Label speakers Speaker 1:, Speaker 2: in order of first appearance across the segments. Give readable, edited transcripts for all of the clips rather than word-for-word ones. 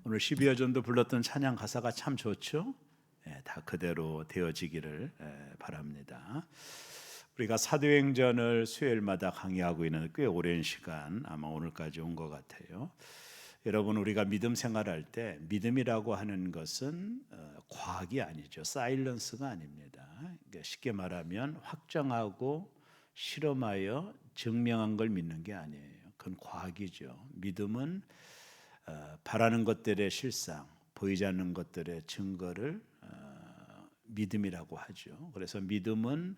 Speaker 1: 오늘 12여 전도 불렀던 찬양 가사가 참 좋죠. 다 그대로 되어지기를 바랍니다. 우리가 사도행전을 수요일마다 강의하고 있는 꽤 오랜 시간 아마 오늘까지 온 것 같아요. 여러분, 우리가 믿음 생활할 때 믿음이라고 하는 것은 과학이 아니죠. 사이런스가 아닙니다. 그러니까 쉽게 말하면 확정하고 실험하여 증명한 걸 믿는 게 아니에요. 그건 과학이죠. 믿음은 바라는 것들의 실상, 보이지 않는 것들의 증거를 믿음이라고 하죠. 그래서 믿음은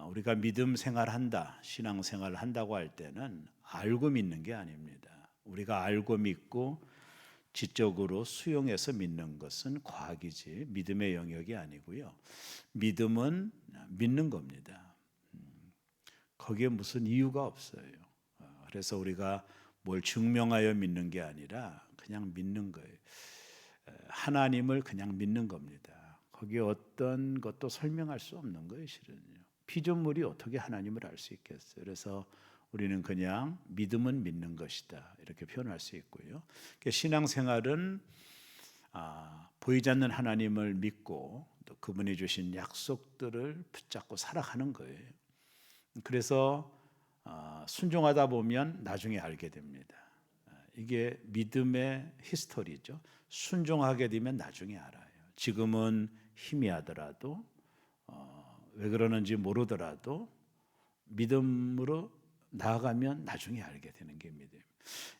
Speaker 1: 우리가 믿음 생활한다, 신앙 생활을 한다고 할 때는 알고 믿는 게 아닙니다. 우리가 알고 믿고 지적으로 수용해서 믿는 것은 과학이지 믿음의 영역이 아니고요. 믿음은 믿는 겁니다. 거기에 무슨 이유가 없어요. 그래서 우리가 뭘 증명하여 믿는 게 아니라 그냥 믿는 거예요. 하나님을 그냥 믿는 겁니다. 거기에 어떤 것도 설명할 수 없는 거예요, 실은요. 피조물이 어떻게 하나님을 알 수 있겠어요. 그래서 우리는 그냥 믿음은 믿는 것이다, 이렇게 표현할 수 있고요. 신앙생활은 보이지 않는 하나님을 믿고 또 그분이 주신 약속들을 붙잡고 살아가는 거예요. 그래서 순종하다 보면 나중에 알게 됩니다. 이게 믿음의 히스토리죠. 순종하게 되면 나중에 알아요. 지금은 희미하더라도 왜 그러는지 모르더라도 믿음으로 나아가면 나중에 알게 되는 게 믿음.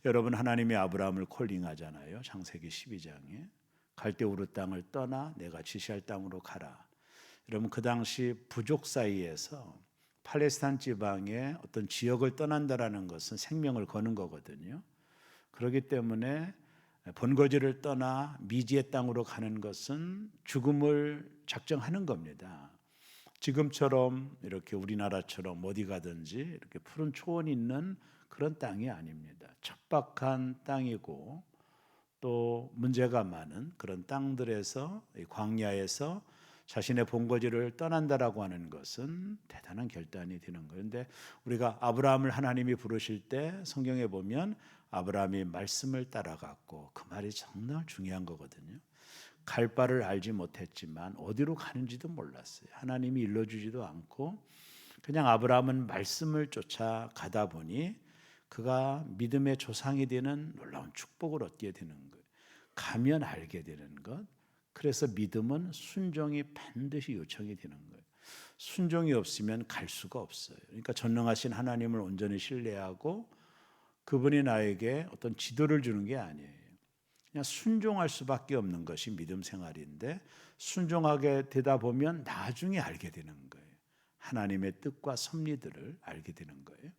Speaker 1: 여러분, 하나님이 아브라함을 콜링하잖아요. 창세기 12장에 갈대우르 땅을 떠나 내가 지시할 땅으로 가라. 여러분, 그 당시 부족 사이에서 팔레스타인 지방의 어떤 지역을 떠난다라는 것은 생명을 거는 거거든요. 그렇기 때문에 본거지를 떠나 미지의 땅으로 가는 것은 죽음을 작정하는 겁니다. 지금처럼 이렇게 우리나라처럼 어디 가든지 이렇게 푸른 초원이 있는 그런 땅이 아닙니다. 척박한 땅이고 또 문제가 많은 그런 땅들에서, 광야에서 자신의 본거지를 떠난다라고 하는 것은 대단한 결단이 되는 거예요. 그런데 우리가 아브라함을 하나님이 부르실 때 성경에 보면 아브라함이 말씀을 따라갔고, 그 말이 정말 중요한 거거든요. 갈 바를 알지 못했지만 어디로 가는지도 몰랐어요. 하나님이 일러주지도 않고 그냥 아브라함은 말씀을 쫓아 가다 보니 그가 믿음의 조상이 되는 놀라운 축복을 얻게 되는 거예요. 가면 알게 되는 것. 그래서 믿음은 순종이 반드시 요청이 되는 거예요. 순종이 없으면 갈 수가 없어요. 그러니까 전능하신 하나님을 온전히 신뢰하고 그분이 나에게 어떤 지도를 주는 게 아니에요. 그냥 순종할 수밖에 없는 것이 믿음 생활인데, 순종하게 되다 보면 나중에 알게 되는 거예요. 하나님의 뜻과 섭리들을 알게 되는 거예요.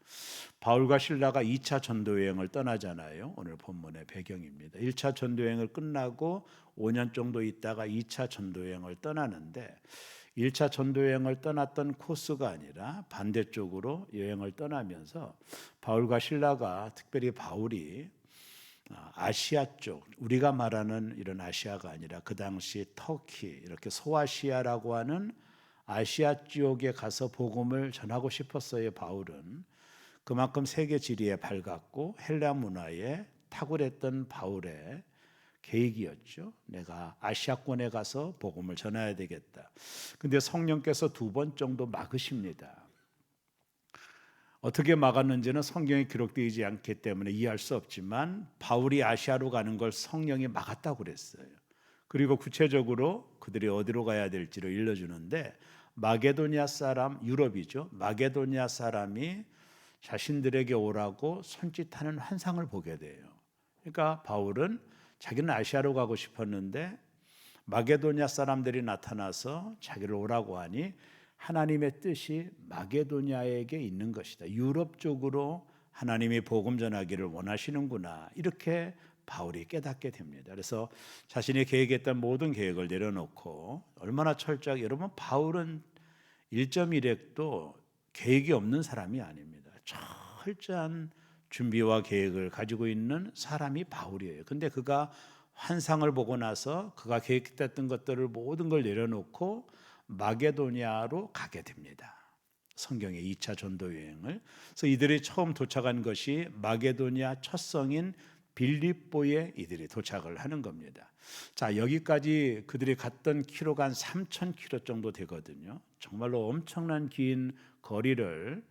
Speaker 1: 바울과 실라가 2차 전도 여행을 떠나잖아요. 오늘 본문의 배경입니다. 1차 전도 여행을 끝나고 5년 정도 있다가 2차 전도 여행을 떠나는데, 1차 전도 여행을 떠났던 코스가 아니라 반대쪽으로 여행을 떠나면서 바울과 실라가, 특별히 바울이 아시아 쪽, 우리가 말하는 이런 아시아가 아니라 그 당시 터키, 이렇게 소아시아라고 하는 아시아 쪽에 가서 복음을 전하고 싶었어요. 바울은 그만큼 세계 지리에 밝았고 헬라 문화에 탁월했던 바울의 계획이었죠. 내가 아시아권에 가서 복음을 전해야 되겠다. 근데 성령께서 2번 정도 막으십니다. 어떻게 막았는지는 성경에 기록되지 않기 때문에 이해할 수 없지만 바울이 아시아로 가는 걸 성령이 막았다고 그랬어요. 그리고 구체적으로 그들이 어디로 가야 될지를 일러주는데, 마게도냐 사람, 유럽이죠. 마게도냐 사람이 자신들에게 오라고 손짓하는 환상을 보게 돼요. 그러니까 바울은 자기는 아시아로 가고 싶었는데 마게도냐 사람들이 나타나서 자기를 오라고 하니 하나님의 뜻이 마게도냐에게 있는 것이다. 유럽 쪽으로 하나님이 복음 전하기를 원하시는구나. 이렇게 바울이 깨닫게 됩니다. 그래서 자신이 계획했던 모든 계획을 내려놓고 얼마나 철저하게, 여러분, 바울은 1.1핵도 계획이 없는 사람이 아닙니다. 철저한 준비와 계획을 가지고 있는 사람이 바울이에요. 근데 그가 환상을 보고 나서 그가 계획했던 것들을 모든 걸 내려놓고 마게도냐로 가게 됩니다. 성경의 2차 전도 여행을. 그래서 이들이 처음 도착한 것이 마게도냐 첫 성인 빌립보에 이들이 도착을 하는 겁니다. 자, 여기까지 그들이 갔던 키로가 한 3,000km 정도 되거든요. 정말로 엄청난 긴 거리를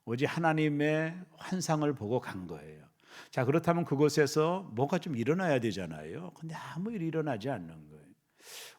Speaker 1: 오직 하나님의 환상을 보고 간 거예요. 자, 그렇다면 그곳에서 뭐가 좀 일어나야 되잖아요. 근데 아무 일이 일어나지 않는 거예요.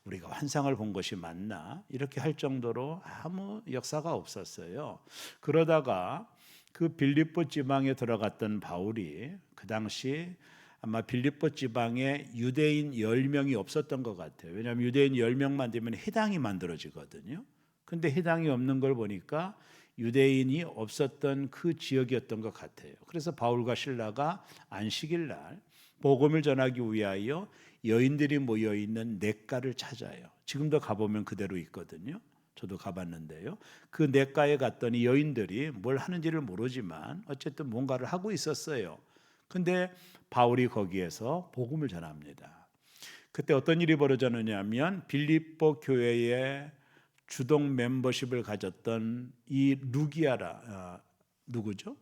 Speaker 1: 우리가 환상을 본 것이 맞나? 이렇게 할 정도로 아무 역사가 없었어요. 그러다가 그 빌립보 지방에 들어갔던 바울이 그 당시 아마 빌립보 지방에 유대인 10명이 없었던 것 같아요. 왜냐하면 유대인 10명만 되면 해당이 만들어지거든요. 근데 해당이 없는 걸 보니까 유대인이 없었던 그 지역이었던 것 같아요. 그래서 바울과 실라가 안식일 날 복음을 전하기 위하여 여인들이 모여 있는 냇가를 찾아요. 지금도 가보면 그대로 있거든요. 저도 가봤는데요. 그 냇가에 갔더니 여인들이 뭘 하는지를 모르지만 어쨌든 뭔가를 하고 있었어요. 근데 바울이 거기에서 복음을 전합니다. 그때 어떤 일이 벌어졌느냐면 빌립보 교회의 주동 멤버십을 가졌던 이 루기아라 누구죠?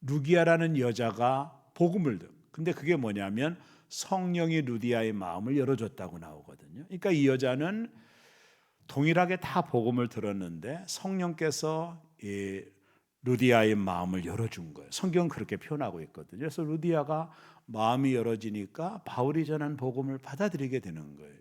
Speaker 1: 루기아라는 여자가 복음을 듣고, 근데 그게 뭐냐면 성령이 루디아의 마음을 열어줬다고 나오거든요. 그러니까 이 여자는 동일하게 다 복음을 들었는데 성령께서 이 루디아의 마음을 열어준 거예요. 성경은 그렇게 표현하고 있거든요. 그래서 루디아가 마음이 열어지니까 바울이 전한 복음을 받아들이게 되는 거예요.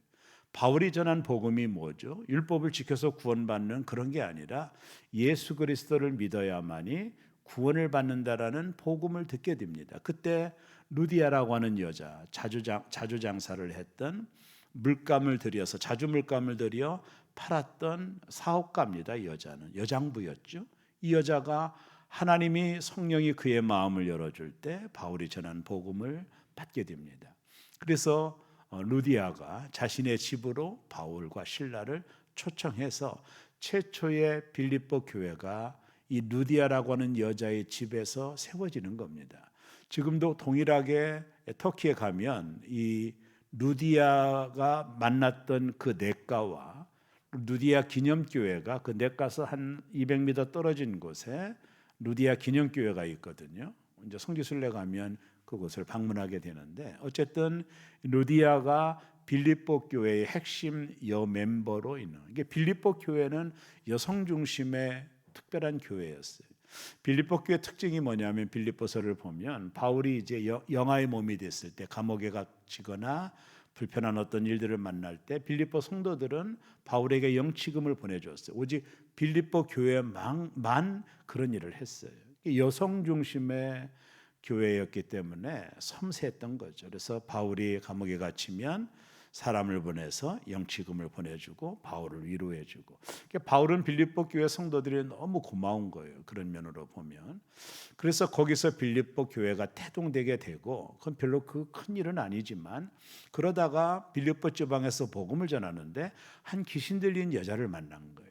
Speaker 1: 바울이 전한 복음이 뭐죠? 율법을 지켜서 구원받는 그런 게 아니라 예수 그리스도를 믿어야만이 구원을 받는다라는 복음을 듣게 됩니다. 그때 루디아라고 하는 여자, 자주 장사를 했던 물감을 들여서 자주 물감을 들여 팔았던 사업가입니다. 이 여자는 여장부였죠. 이 여자가 하나님이 성령이 그의 마음을 열어줄 때 바울이 전한 복음을 받게 됩니다. 그래서 루디아가 자신의 집으로 바울과 실라를 초청해서 최초의 빌립보 교회가 이 루디아라고 하는 여자의 집에서 세워지는 겁니다. 지금도 동일하게 터키에 가면 이 루디아가 만났던 그 냇가와 루디아 기념교회가 그 냇가에서 한 200m 떨어진 곳에 루디아 기념교회가 있거든요. 이제 성지순례 가면 그곳을 방문하게 되는데 어쨌든 루디아가 빌립보 교회의 핵심 여 멤버로 있는, 이게 빌립보 교회는 여성 중심의 특별한 교회였어요. 빌립보 교회 특징이 뭐냐면 빌립보서를 보면 바울이 이제 영아의 몸이 됐을 때 감옥에 갇히거나 불편한 어떤 일들을 만날 때 빌립보 성도들은 바울에게 영치금을 보내줬어요. 오직 빌립보 교회만 그런 일을 했어요. 여성 중심의 교회였기 때문에 섬세했던 거죠. 그래서 바울이 감옥에 갇히면 사람을 보내서 영치금을 보내주고 바울을 위로해주고, 그러니까 바울은 빌립보 교회 성도들이 너무 고마운 거예요. 그런 면으로 보면. 그래서 거기서 빌립보 교회가 태동되게 되고, 그건 별로 그 큰 일은 아니지만, 그러다가 빌립보 지방에서 복음을 전하는데 한 귀신 들린 여자를 만난 거예요.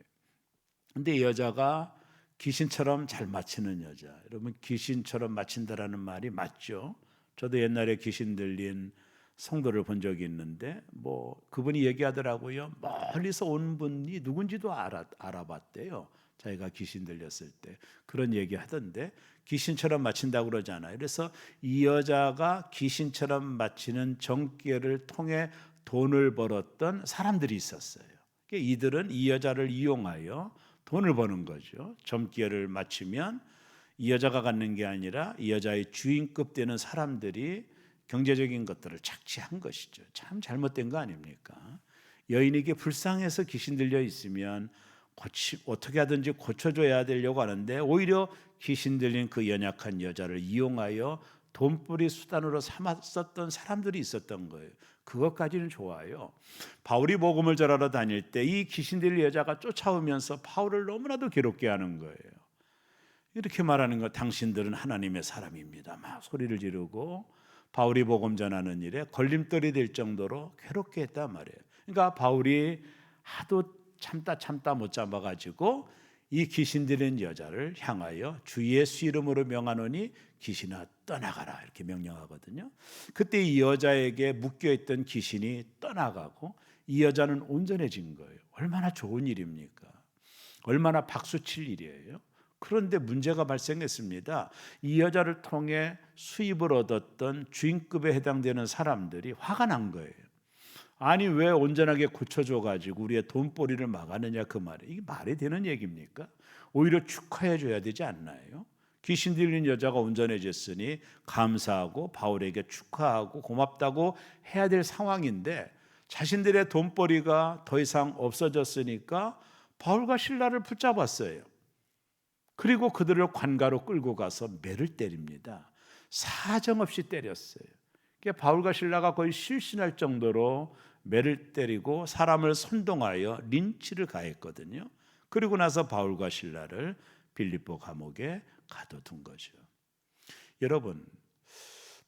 Speaker 1: 근데 이 여자가 귀신처럼 잘 맞히는 여자. 여러분, 귀신처럼 맞힌다라는 말이 맞죠? 저도 옛날에 귀신 들린 성도를 본 적이 있는데 그분이 얘기하더라고요. 멀리서 온 분이 누군지도 알아봤대요. 자기가 귀신 들렸을 때 그런 얘기 하던데 귀신처럼 맞힌다고 그러잖아요. 그래서 이 여자가 귀신처럼 맞히는 정기를 통해 돈을 벌었던 사람들이 있었어요. 이들은 이 여자를 이용하여 돈을 버는 거죠. 점괘를 맞추면 이 여자가 갖는 게 아니라 이 여자의 주인급 되는 사람들이 경제적인 것들을 착취한 것이죠. 참 잘못된 거 아닙니까? 여인에게 불쌍해서 귀신 들려 있으면 어떻게 하든지 고쳐줘야 되려고 하는데 오히려 귀신 들린 그 연약한 여자를 이용하여 돈벌이 수단으로 삼았었던 사람들이 있었던 거예요. 그것까지는 좋아요. 바울이 복음을 전하러 다닐 때 이 귀신 들린 여자가 쫓아오면서 바울을 너무나도 괴롭게 하는 거예요. 이렇게 말하는 거, 당신들은 하나님의 사람입니다. 막 소리를 지르고 바울이 복음 전하는 일에 걸림돌이 될 정도로 괴롭게 했단 말이에요. 그러니까 바울이 하도 참다 못 잡아가지고 이 귀신 들린 여자를 향하여 주 예수 이름으로 명하노니 귀신아 떠나가라 이렇게 명령하거든요. 그때 이 여자에게 묶여있던 귀신이 떠나가고 이 여자는 온전해진 거예요. 얼마나 좋은 일입니까? 얼마나 박수칠 일이에요. 그런데 문제가 발생했습니다. 이 여자를 통해 수입을 얻었던 주인급에 해당되는 사람들이 화가 난 거예요. 아니 왜 온전하게 고쳐줘가지고 우리의 돈벌이를 막았느냐 그 말이에요. 이게 말이 되는 얘기입니까? 오히려 축하해줘야 되지 않나요? 귀신 들린 여자가 온전해졌으니 감사하고 바울에게 축하하고 고맙다고 해야 될 상황인데 자신들의 돈벌이가 더 이상 없어졌으니까 바울과 실라를 붙잡았어요. 그리고 그들을 관가로 끌고 가서 매를 때립니다. 사정없이 때렸어요. 바울과 실라가 거의 실신할 정도로 매를 때리고 사람을 선동하여 린치를 가했거든요. 그리고 나서 바울과 실라를 빌립보 감옥에 가둬둔 거죠. 여러분,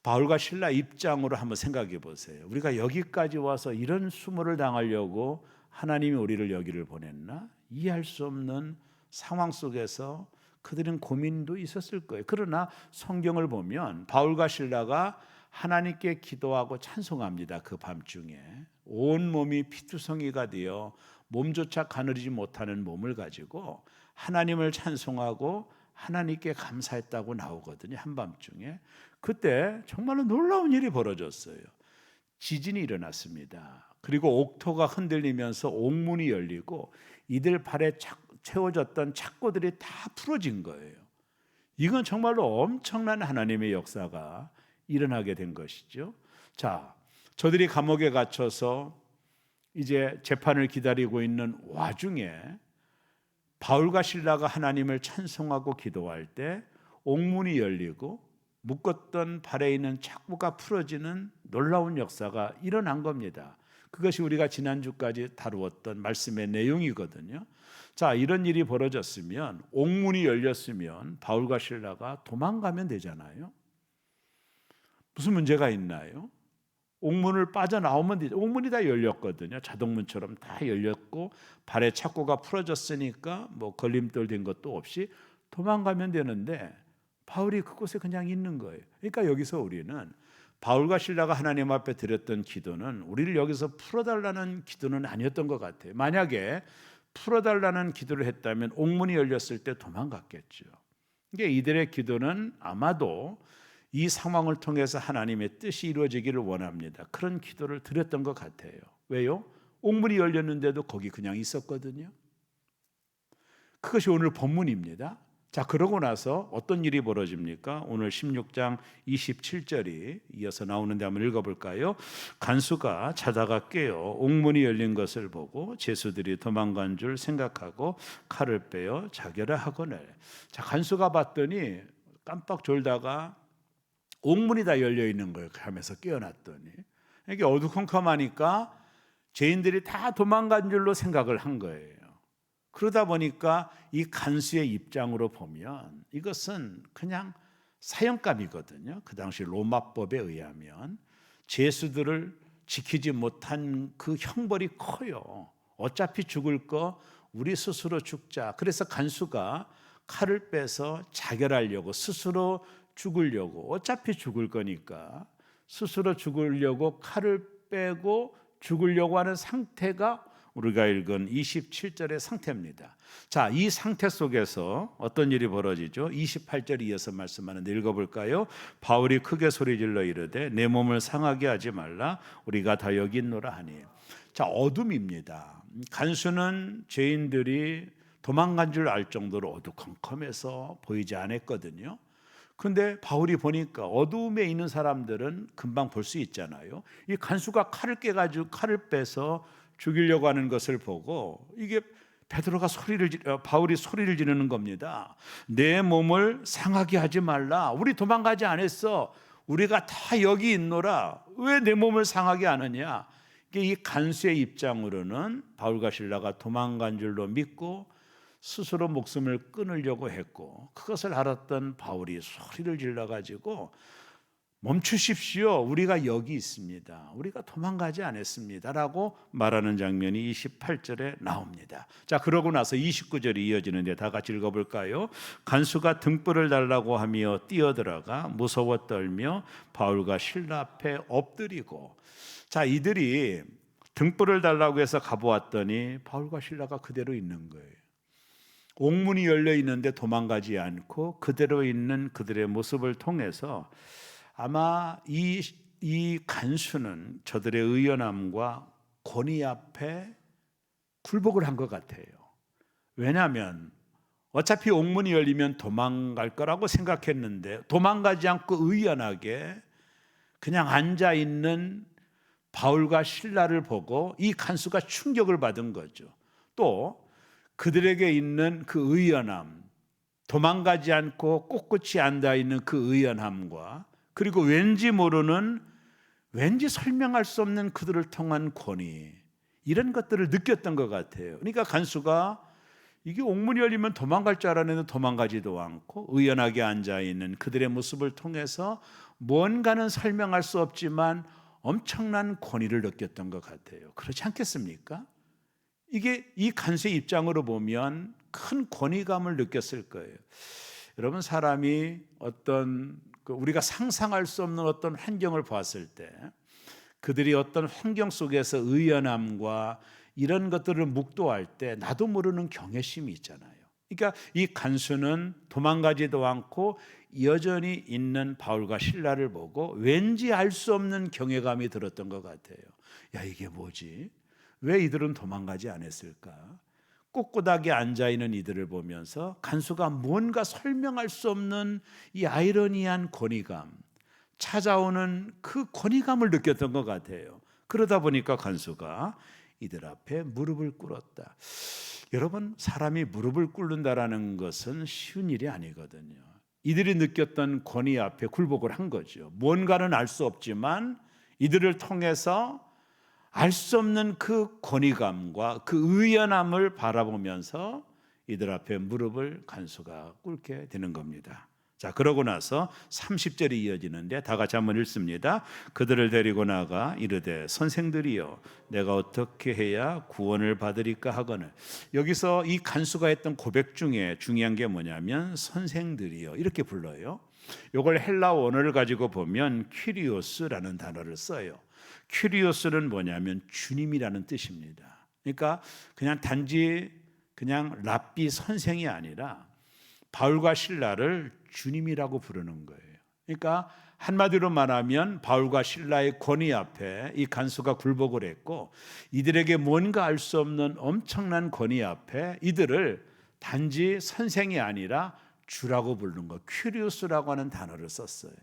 Speaker 1: 바울과 실라 입장으로 한번 생각해 보세요. 우리가 여기까지 와서 이런 수모를 당하려고 하나님이 우리를 여기를 보냈나? 이해할 수 없는 상황 속에서 그들은 고민도 있었을 거예요. 그러나 성경을 보면 바울과 실라가 하나님께 기도하고 찬송합니다. 그 밤중에 온 몸이 피투성이가 되어 몸조차 가누리지 못하는 몸을 가지고 하나님을 찬송하고 하나님께 감사했다고 나오거든요. 한밤중에. 그때 정말로 놀라운 일이 벌어졌어요. 지진이 일어났습니다. 그리고 옥토가 흔들리면서 옥문이 열리고 이들 발에 채워졌던 착고들이 다 풀어진 거예요. 이건 정말로 엄청난 하나님의 역사가 일어나게 된 것이죠. 자, 저들이 감옥에 갇혀서 이제 재판을 기다리고 있는 와중에 바울과 실라가 하나님을 찬송하고 기도할 때 옥문이 열리고 묶었던 발에 있는 착고가 풀어지는 놀라운 역사가 일어난 겁니다. 그것이 우리가 지난주까지 다루었던 말씀의 내용이거든요. 자, 이런 일이 벌어졌으면 옥문이 열렸으면 바울과 실라가 도망가면 되잖아요. 무슨 문제가 있나요? 옥문을 빠져나오면 되죠. 옥문이 다 열렸거든요. 자동문처럼 다 열렸고 발에 착고가 풀어졌으니까 뭐 걸림돌 된 것도 없이 도망가면 되는데 바울이 그곳에 그냥 있는 거예요. 그러니까 여기서 우리는 바울과 실라가 하나님 앞에 드렸던 기도는 우리를 여기서 풀어달라는 기도는 아니었던 것 같아요. 만약에 풀어달라는 기도를 했다면 옥문이 열렸을 때 도망갔겠죠. 그러니까 이들의 기도는 아마도 이 상황을 통해서 하나님의 뜻이 이루어지기를 원합니다. 그런 기도를 드렸던 것 같아요. 왜요? 옥문이 열렸는데도 거기 그냥 있었거든요. 그것이 오늘 본문입니다. 자, 그러고 나서 어떤 일이 벌어집니까? 오늘 16장 27절이 이어서 나오는데 한번 읽어볼까요? 간수가 자다가 깨어 옥문이 열린 것을 보고 제수들이 도망간 줄 생각하고 칼을 빼어 자결을 하거늘. 자, 간수가 봤더니 깜빡 졸다가 옥문이 다 열려 있는 거예요. 하면서 깨어났더니 이게 어두컴컴하니까 죄인들이 다 도망간 줄로 생각을 한 거예요. 그러다 보니까 이 간수의 입장으로 보면 이것은 그냥 사형감이거든요. 그 당시 로마법에 의하면 죄수들을 지키지 못한 그 형벌이 커요. 어차피 죽을 거 우리 스스로 죽자. 그래서 간수가 칼을 빼서 자결하려고 스스로 죽으려고 어차피 죽을 거니까 스스로 죽으려고 칼을 빼고 죽으려고 하는 상태가 우리가 읽은 27절의 상태입니다. 자, 이 상태 속에서 어떤 일이 벌어지죠? 28절 이어서 말씀하는데 읽어볼까요? 바울이 크게 소리질러 이르되 내 몸을 상하게 하지 말라 우리가 다 여기 있노라 하니. 자, 어둠입니다. 간수는 죄인들이 도망간 줄 알 정도로 어두컴컴해서 보이지 않았거든요. 근데 바울이 보니까 어두움에 있는 사람들은 금방 볼 수 있잖아요. 이 간수가 칼을 깨가지고 칼을 빼서 죽이려고 하는 것을 보고 이게 바울이 소리를 지르는 겁니다. 내 몸을 상하게 하지 말라. 우리 도망가지 않았어. 우리가 다 여기 있노라. 왜 내 몸을 상하게 하느냐? 이 간수의 입장으로는 바울과 실라가 도망간 줄로 믿고 스스로 목숨을 끊으려고 했고 그것을 알았던 바울이 소리를 질러가지고 멈추십시오. 우리가 여기 있습니다. 우리가 도망가지 않았습니다. 라고 말하는 장면이 28절에 나옵니다. 자, 그러고 나서 29절이 이어지는데 다 같이 읽어볼까요? 간수가 등불을 달라고 하며 뛰어들어가 무서워 떨며 바울과 실라 앞에 엎드리고. 자, 이들이 등불을 달라고 해서 가보았더니 바울과 실라가 그대로 있는 거예요. 옥문이 열려 있는데 도망가지 않고 그대로 있는 그들의 모습을 통해서 아마 이 간수는 저들의 의연함과 권위 앞에 굴복을 한 것 같아요. 왜냐하면 어차피 옥문이 열리면 도망갈 거라고 생각했는데 도망가지 않고 의연하게 그냥 앉아 있는 바울과 실라를 보고 이 간수가 충격을 받은 거죠. 또 그들에게 있는 그 의연함, 도망가지 않고 꼿꼿이 앉아 있는 그 의연함과 그리고 왠지 모르는 왠지 설명할 수 없는 그들을 통한 권위, 이런 것들을 느꼈던 것 같아요. 그러니까 간수가 이게 옥문이 열리면 도망갈 줄 알았는데 도망가지도 않고 의연하게 앉아있는 그들의 모습을 통해서 뭔가는 설명할 수 없지만 엄청난 권위를 느꼈던 것 같아요. 그렇지 않겠습니까? 이게 이 간수의 입장으로 보면 큰 권위감을 느꼈을 거예요. 여러분, 사람이 어떤 우리가 상상할 수 없는 어떤 환경을 봤을 때 그들이 어떤 환경 속에서 의연함과 이런 것들을 묵도할 때 나도 모르는 경외심이 있잖아요. 그러니까 이 간수는 도망가지도 않고 여전히 있는 바울과 실라를 보고 왠지 알 수 없는 경외감이 들었던 것 같아요. 야, 이게 뭐지? 왜 이들은 도망가지 않았을까? 꼿꼿하게 앉아있는 이들을 보면서 간수가 뭔가 설명할 수 없는 이 아이러니한 권위감, 찾아오는 그 권위감을 느꼈던 것 같아요. 그러다 보니까 간수가 이들 앞에 무릎을 꿇었다. 여러분, 사람이 무릎을 꿇는다라는 것은 쉬운 일이 아니거든요. 이들이 느꼈던 권위 앞에 굴복을 한 거죠. 뭔가는 알 수 없지만 이들을 통해서 알 수 없는 그 권위감과 그 의연함을 바라보면서 이들 앞에 무릎을 간수가 꿇게 되는 겁니다. 자, 그러고 나서 30절이 이어지는데 다 같이 한번 읽습니다. 그들을 데리고 나가 이르되 선생들이여 내가 어떻게 해야 구원을 받으리까 하거늘. 여기서 이 간수가 했던 고백 중에 중요한 게 뭐냐면 선생들이여 이렇게 불러요. 이걸 헬라 원어를 가지고 보면 퀴리오스라는 단어를 써요. 퀴리오스는 뭐냐면 주님이라는 뜻입니다. 그러니까 그냥 단지 그냥 랍비 선생이 아니라 바울과 실라를 주님이라고 부르는 거예요. 그러니까 한마디로 말하면 바울과 실라의 권위 앞에 이 간수가 굴복을 했고 이들에게 뭔가 알 수 없는 엄청난 권위 앞에 이들을 단지 선생이 아니라 주라고 부르는 거, 퀴리오스라고 하는 단어를 썼어요.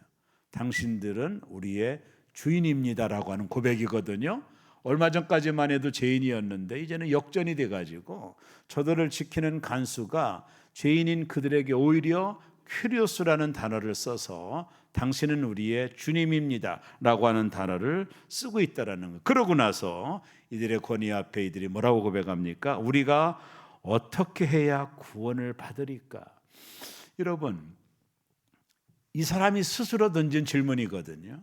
Speaker 1: 당신들은 우리의 주인입니다라고 하는 고백이거든요. 얼마 전까지만 해도 죄인이었는데 이제는 역전이 돼가지고 저들을 지키는 간수가 죄인인 그들에게 오히려 퀴리오스라는 단어를 써서 당신은 우리의 주님입니다 라고 하는 단어를 쓰고 있다는 거. 그러고 나서 이들의 권위 앞에 이들이 뭐라고 고백합니까? 우리가 어떻게 해야 구원을 받으리까? 여러분, 이 사람이 스스로 던진 질문이거든요.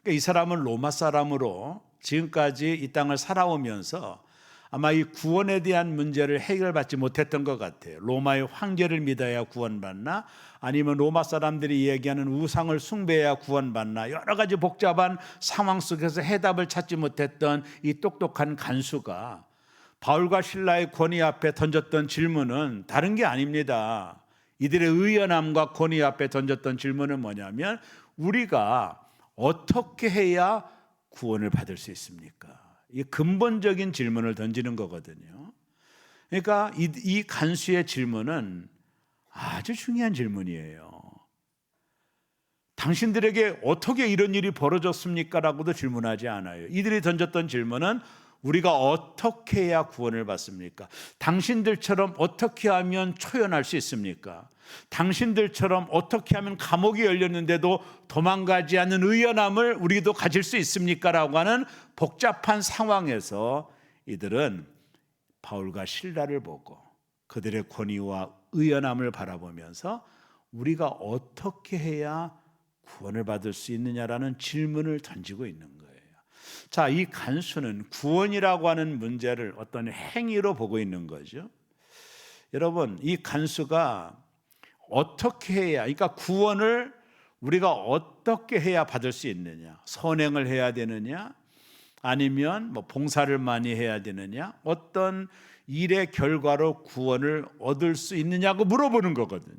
Speaker 1: 그러니까 이 사람은 로마 사람으로 지금까지 이 땅을 살아오면서 아마 이 구원에 대한 문제를 해결받지 못했던 것 같아요. 로마의 황제를 믿어야 구원받나? 아니면 로마 사람들이 얘기하는 우상을 숭배해야 구원받나? 여러 가지 복잡한 상황 속에서 해답을 찾지 못했던 이 똑똑한 간수가 바울과 실라의 권위 앞에 던졌던 질문은 다른 게 아닙니다. 이들의 의연함과 권위 앞에 던졌던 질문은 뭐냐면 우리가 어떻게 해야 구원을 받을 수 있습니까? 이 근본적인 질문을 던지는 거거든요. 그러니까 이 간수의 질문은 아주 중요한 질문이에요. 당신들에게 어떻게 이런 일이 벌어졌습니까? 라고도 질문하지 않아요. 이들이 던졌던 질문은 우리가 어떻게 해야 구원을 받습니까? 당신들처럼 어떻게 하면 초연할 수 있습니까? 당신들처럼 어떻게 하면 감옥이 열렸는데도 도망가지 않는 의연함을 우리도 가질 수 있습니까? 라고 하는 복잡한 상황에서 이들은 바울과 실라를 보고 그들의 권위와 의연함을 바라보면서 우리가 어떻게 해야 구원을 받을 수 있느냐라는 질문을 던지고 있는 거예요. 자, 이 간수는 구원이라고 하는 문제를 어떤 행위로 보고 있는 거죠. 여러분, 이 간수가 어떻게 해야, 그러니까 구원을 우리가 어떻게 해야 받을 수 있느냐? 선행을 해야 되느냐? 아니면 뭐 봉사를 많이 해야 되느냐, 어떤 일의 결과로 구원을 얻을 수 있느냐고 물어보는 거거든요.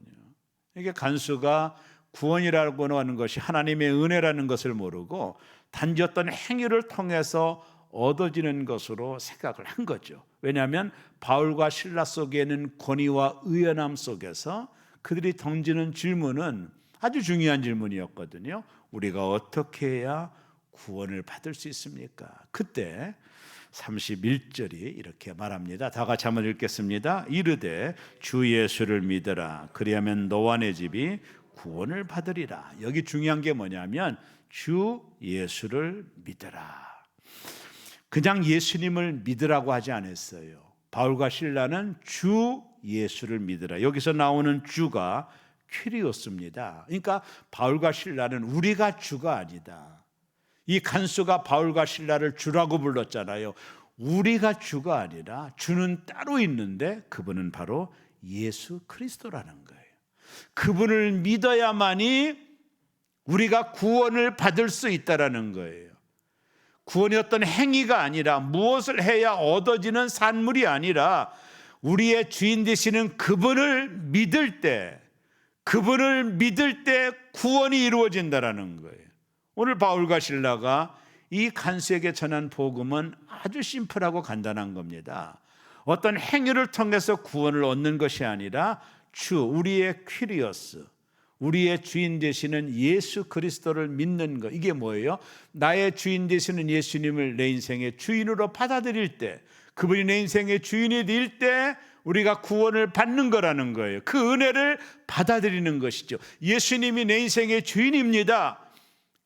Speaker 1: 이게 간수가 구원이라고 하는 것이 하나님의 은혜라는 것을 모르고 단지 어떤 행위를 통해서 얻어지는 것으로 생각을 한 거죠. 왜냐하면 바울과 실라 속에는 권위와 의연함 속에서 그들이 던지는 질문은 아주 중요한 질문이었거든요. 우리가 어떻게 해야 구원을 받을 수 있습니까? 그때 31절이 이렇게 말합니다. 다 같이 한번 읽겠습니다. 이르되 주 예수를 믿으라. 그리하면 너와 내 집이 구원을 받으리라. 여기 중요한 게 뭐냐면 주 예수를 믿으라. 그냥 예수님을 믿으라고 하지 않았어요. 바울과 실라는 주 예수를 믿으라. 여기서 나오는 주가 퀴리오스입니다. 그러니까 바울과 실라는 우리가 주가 아니다. 이 간수가 바울과 실라를 주라고 불렀잖아요. 우리가 주가 아니라 주는 따로 있는데 그분은 바로 예수 그리스도라는 거예요. 그분을 믿어야만이 우리가 구원을 받을 수 있다라는 거예요. 구원이 어떤 행위가 아니라 무엇을 해야 얻어지는 산물이 아니라 우리의 주인 되시는 그분을 믿을 때, 그분을 믿을 때 구원이 이루어진다라는 거예요. 오늘 바울과 실라가 이 간수에게 전한 복음은 아주 심플하고 간단한 겁니다. 어떤 행위를 통해서 구원을 얻는 것이 아니라 주, 우리의 퀴리오스, 우리의 주인 되시는 예수 그리스도를 믿는 것. 이게 뭐예요? 나의 주인 되시는 예수님을 내 인생의 주인으로 받아들일 때, 그분이 내 인생의 주인이 될 때 우리가 구원을 받는 거라는 거예요. 그 은혜를 받아들이는 것이죠. 예수님이 내 인생의 주인입니다.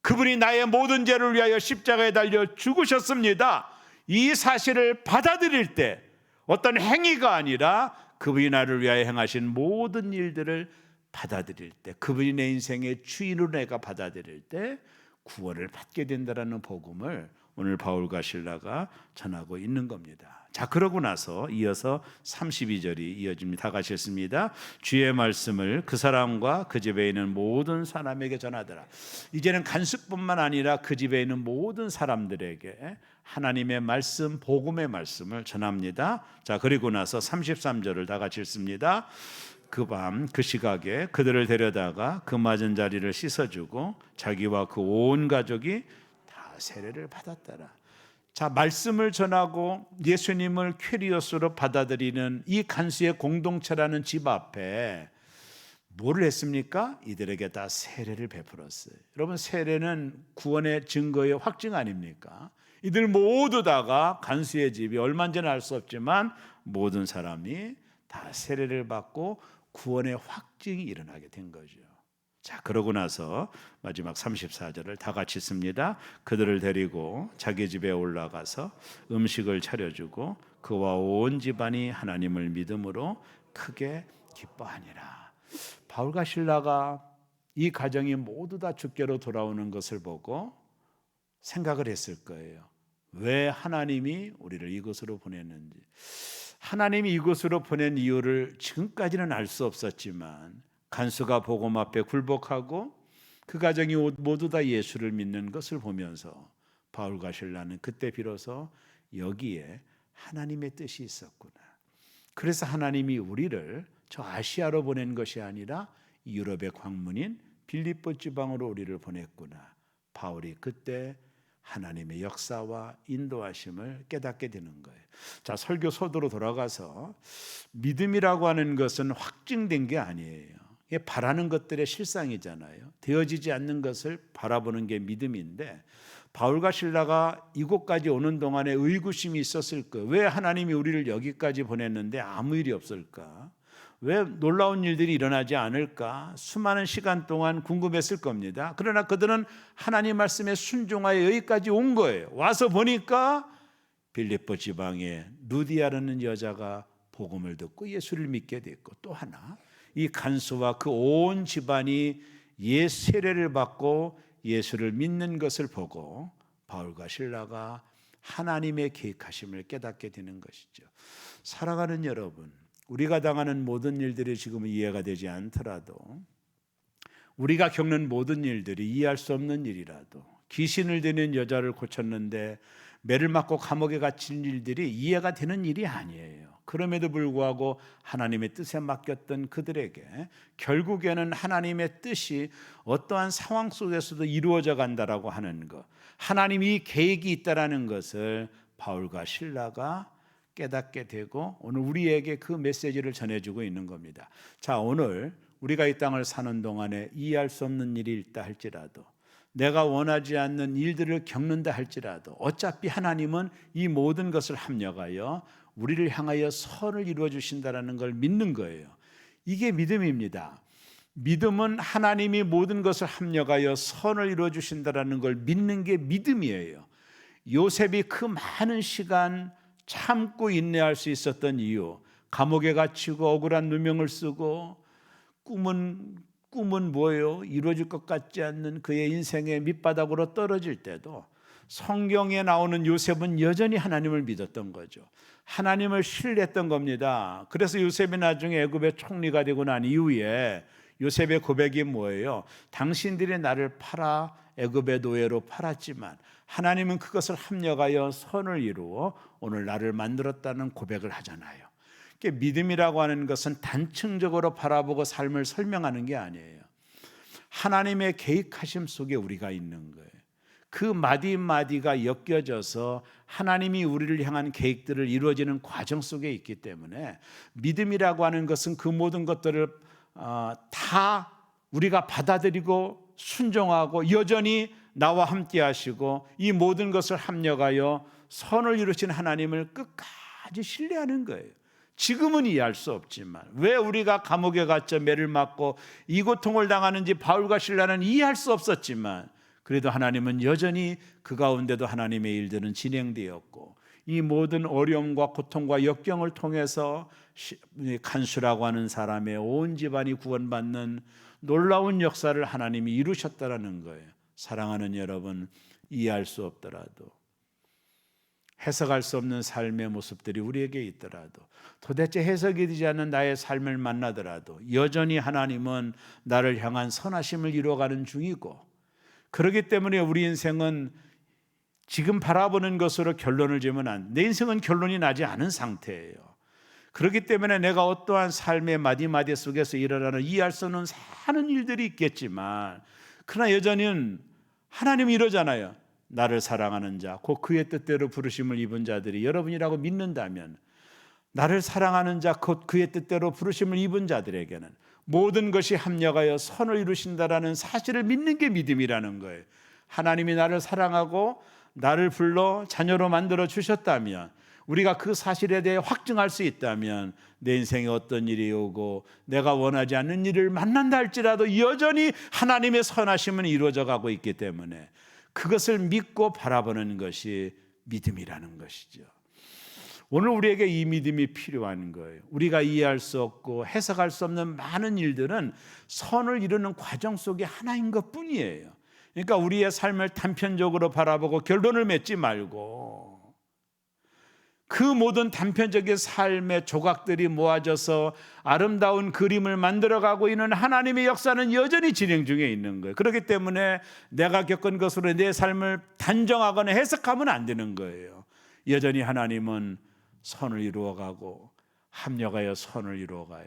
Speaker 1: 그분이 나의 모든 죄를 위하여 십자가에 달려 죽으셨습니다. 이 사실을 받아들일 때 어떤 행위가 아니라 그분이 나를 위하여 행하신 모든 일들을 받아들일 때, 그분이 내 인생의 주인으로 내가 받아들일 때 구원을 받게 된다는 복음을 오늘 바울과 실라가 전하고 있는 겁니다. 자, 그러고 나서 이어서 32절이 이어집니다. 다 같이 읽습니다. 주의 말씀을 그 사람과 그 집에 있는 모든 사람에게 전하더라. 이제는 간수뿐만 아니라 그 집에 있는 모든 사람들에게 하나님의 말씀, 복음의 말씀을 전합니다. 자, 그리고 나서 33절을 다 같이 읽습니다. 그 밤 그 시각에 그들을 데려다가 그 맞은 자리를 씻어주고 자기와 그 온 가족이 다 세례를 받았더라. 자, 말씀을 전하고 예수님을 퀴리오스로 받아들이는 이 간수의 공동체라는 집 앞에 뭐를 했습니까? 이들에게 다 세례를 베풀었어요. 여러분, 세례는 구원의 증거의 확증 아닙니까? 이들 모두 다가 간수의 집이 얼마인지는 알 수 없지만 모든 사람이 다 세례를 받고 구원의 확증이 일어나게 된 거죠. 자, 그러고 나서 마지막 34절을 다 같이 씁니다. 그들을 데리고 자기 집에 올라가서 음식을 차려주고 그와 온 집안이 하나님을 믿음으로 크게 기뻐하니라. 바울과 실라가 이 가정이 모두 다 주께로 돌아오는 것을 보고 생각을 했을 거예요. 왜 하나님이 우리를 이곳으로 보냈는지. 하나님이 이곳으로 보낸 이유를 지금까지는 알 수 없었지만 간수가 복음 앞에 굴복하고 그 가정이 모두 다 예수를 믿는 것을 보면서 바울과 실라는 그때 비로소 여기에 하나님의 뜻이 있었구나. 그래서 하나님이 우리를 저 아시아로 보낸 것이 아니라 유럽의 광문인 빌립보 지방으로 우리를 보냈구나. 바울이 그때 하나님의 역사와 인도하심을 깨닫게 되는 거예요. 자, 설교 소도로 돌아가서 믿음이라고 하는 것은 확증된 게 아니에요. 이게 바라는 것들의 실상이잖아요. 되어지지 않는 것을 바라보는 게 믿음인데 바울과 실라가 이곳까지 오는 동안에 의구심이 있었을 거예요. 왜 하나님이 우리를 여기까지 보냈는데 아무 일이 없을까? 왜 놀라운 일들이 일어나지 않을까? 수많은 시간 동안 궁금했을 겁니다. 그러나 그들은 하나님 말씀에 순종하여 여기까지 온 거예요. 와서 보니까 빌립보 지방에 루디아라는 여자가 복음을 듣고 예수를 믿게 됐고, 또 하나 이 간수와 그 온 집안이 세례를 받고 예수를 믿는 것을 보고 바울과 실라가 하나님의 계획하심을 깨닫게 되는 것이죠. 사랑하는 여러분, 우리가 당하는 모든 일들이 지금 이해가 되지 않더라도, 우리가 겪는 모든 일들이 이해할 수 없는 일이라도, 귀신을 들인 여자를 고쳤는데 매를 맞고 감옥에 갇힌 일들이 이해가 되는 일이 아니에요. 그럼에도 불구하고 하나님의 뜻에 맡겼던 그들에게 결국에는 하나님의 뜻이 어떠한 상황 속에서도 이루어져 간다라고 하는 것, 하나님이 계획이 있다라는 것을 바울과 실라가 깨닫게 되고 오늘 우리에게 그 메시지를 전해주고 있는 겁니다. 자, 오늘 우리가 이 땅을 사는 동안에 이해할 수 없는 일이 있다 할지라도, 내가 원하지 않는 일들을 겪는다 할지라도 어차피 하나님은 이 모든 것을 합력하여 우리를 향하여 선을 이루어 주신다라는 걸 믿는 거예요. 이게 믿음입니다. 믿음은 하나님이 모든 것을 합력하여 선을 이루어 주신다라는 걸 믿는 게 믿음이에요. 요셉이 그 많은 시간 참고 인내할 수 있었던 이유, 감옥에 갇히고 억울한 누명을 쓰고 꿈은 뭐예요? 이루어질 것 같지 않는 그의 인생의 밑바닥으로 떨어질 때도 성경에 나오는 요셉은 여전히 하나님을 믿었던 거죠. 하나님을 신뢰했던 겁니다. 그래서 요셉이 나중에 애굽의 총리가 되고 난 이후에 요셉의 고백이 뭐예요? 당신들이 나를 팔아 애굽의 노예로 팔았지만 하나님은 그것을 합력하여 선을 이루어 오늘 나를 만들었다는 고백을 하잖아요. 믿음이라고 하는 것은 단층적으로 바라보고 삶을 설명하는 게 아니에요. 하나님의 계획하심 속에 우리가 있는 거예요. 그 마디마디가 엮여져서 하나님이 우리를 향한 계획들을 이루어지는 과정 속에 있기 때문에 믿음이라고 하는 것은 그 모든 것들을 다 우리가 받아들이고 순종하고 여전히 나와 함께 하시고 이 모든 것을 합력하여 선을 이루신 하나님을 끝까지 신뢰하는 거예요. 지금은 이해할 수 없지만 왜 우리가 감옥에 갇혀 매를 맞고 이 고통을 당하는지 바울과 실라는 이해할 수 없었지만 그래도 하나님은 여전히 그 가운데도 하나님의 일들은 진행되었고 이 모든 어려움과 고통과 역경을 통해서 간수라고 하는 사람의 온 집안이 구원받는 놀라운 역사를 하나님이 이루셨다라는 거예요. 사랑하는 여러분, 이해할 수 없더라도 해석할 수 없는 삶의 모습들이 우리에게 있더라도 도대체 해석이 되지 않는 나의 삶을 만나더라도 여전히 하나님은 나를 향한 선하심을 이루어가는 중이고 그렇기 때문에 우리 인생은 지금 바라보는 것으로 결론을 지으면 내 인생은 결론이 나지 않은 상태예요. 그렇기 때문에 내가 어떠한 삶의 마디마디 속에서 일어나는 이해할 수 없는 많은 일들이 있겠지만 그러나 여전히 하나님이 이러잖아요. 나를 사랑하는 자, 곧 그의 뜻대로 부르심을 입은 자들이 여러분이라고 믿는다면 나를 사랑하는 자, 곧 그의 뜻대로 부르심을 입은 자들에게는 모든 것이 합력하여 선을 이루신다라는 사실을 믿는 게 믿음이라는 거예요. 하나님이 나를 사랑하고 나를 불러 자녀로 만들어 주셨다면 우리가 그 사실에 대해 확증할 수 있다면 내 인생에 어떤 일이 오고 내가 원하지 않는 일을 만난다 할지라도 여전히 하나님의 선하심은 이루어져 가고 있기 때문에 그것을 믿고 바라보는 것이 믿음이라는 것이죠. 오늘 우리에게 이 믿음이 필요한 거예요. 우리가 이해할 수 없고 해석할 수 없는 많은 일들은 선을 이루는 과정 속에 하나인 것뿐이에요. 그러니까 우리의 삶을 단편적으로 바라보고 결론을 맺지 말고 그 모든 단편적인 삶의 조각들이 모아져서 아름다운 그림을 만들어가고 있는 하나님의 역사는 여전히 진행 중에 있는 거예요. 그렇기 때문에 내가 겪은 것으로 내 삶을 단정하거나 해석하면 안 되는 거예요. 여전히 하나님은 선을 이루어가고 합력하여 선을 이루어가요.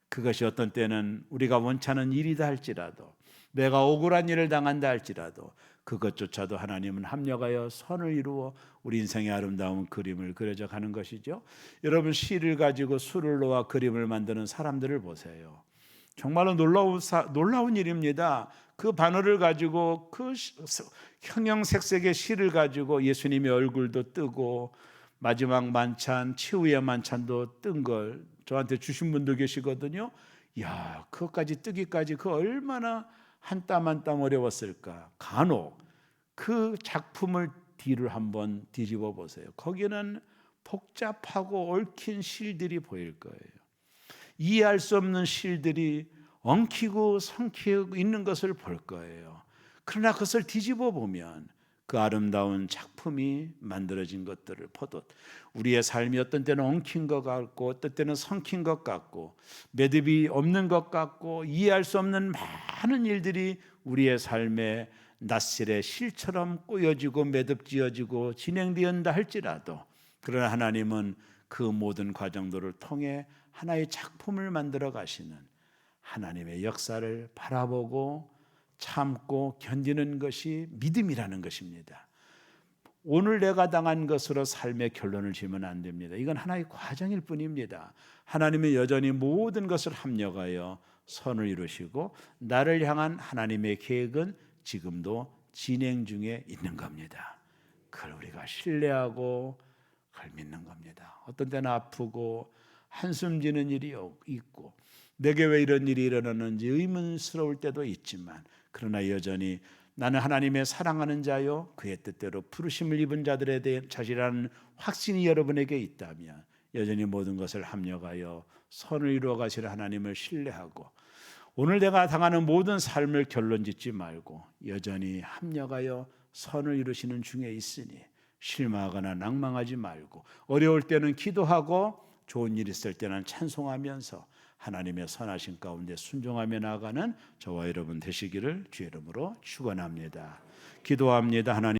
Speaker 1: 그것이 어떤 때는 우리가 원치 않은 일이다 할지라도 내가 억울한 일을 당한다 할지라도 그것조차도 하나님은 합력하여 선을 이루어 우리 인생의 아름다운 그림을 그려져 가는 것이죠. 여러분 시를 가지고 수를 놓아 그림을 만드는 사람들을 보세요. 정말로 놀라운 일입니다. 그 바늘을 가지고 그 형형색색의 실을 가지고 예수님의 얼굴도 뜨고 마지막 만찬, 치유의 만찬도 뜬 걸 저한테 주신 분도 계시거든요. 야, 그것까지 뜨기까지 그 얼마나 한 땀 한 땀 어려웠을까. 간혹 그 작품을 뒤를 한번 뒤집어 보세요. 거기는 복잡하고 얽힌 실들이 보일 거예요. 이해할 수 없는 실들이 엉키고 성키고 있는 것을 볼 거예요. 그러나 그것을 뒤집어 보면 그 아름다운 작품이 만들어진 것들을 보듯 우리의 삶이 어떤 때는 엉킨 것 같고 어떤 때는 성킨 것 같고 매듭이 없는 것 같고 이해할 수 없는 많은 일들이 우리의 삶에 낫실의 실처럼 꼬여지고 매듭지어지고 진행되었다 할지라도, 그러나 하나님은 그 모든 과정들을 통해 하나의 작품을 만들어 가시는 하나님의 역사를 바라보고 참고 견디는 것이 믿음이라는 것입니다. 오늘 내가 당한 것으로 삶의 결론을 지으면 안 됩니다. 이건 하나의 과정일 뿐입니다. 하나님은 여전히 모든 것을 합력하여 선을 이루시고 나를 향한 하나님의 계획은 지금도 진행 중에 있는 겁니다. 그걸 우리가 신뢰하고 그걸 믿는 겁니다. 어떤 때는 아프고 한숨 지는 일이 있고 내게 왜 이런 일이 일어나는지 의문스러울 때도 있지만, 그러나 여전히 나는 하나님의 사랑하는 자요 그의 뜻대로 부르심을 입은 자들에 대한 자시라는 확신이 여러분에게 있다면 여전히 모든 것을 합력하여 선을 이루어 가시는 하나님을 신뢰하고 오늘 내가 당하는 모든 삶을 결론짓지 말고 여전히 합력하여 선을 이루시는 중에 있으니 실망하거나 낭망하지 말고 어려울 때는 기도하고 좋은 일 있을 때는 찬송하면서 하나님의 선하신 가운데 순종하며 나아가는 저와 여러분 되시기를 주의 이름으로 축원합니다. 기도합니다. 하나님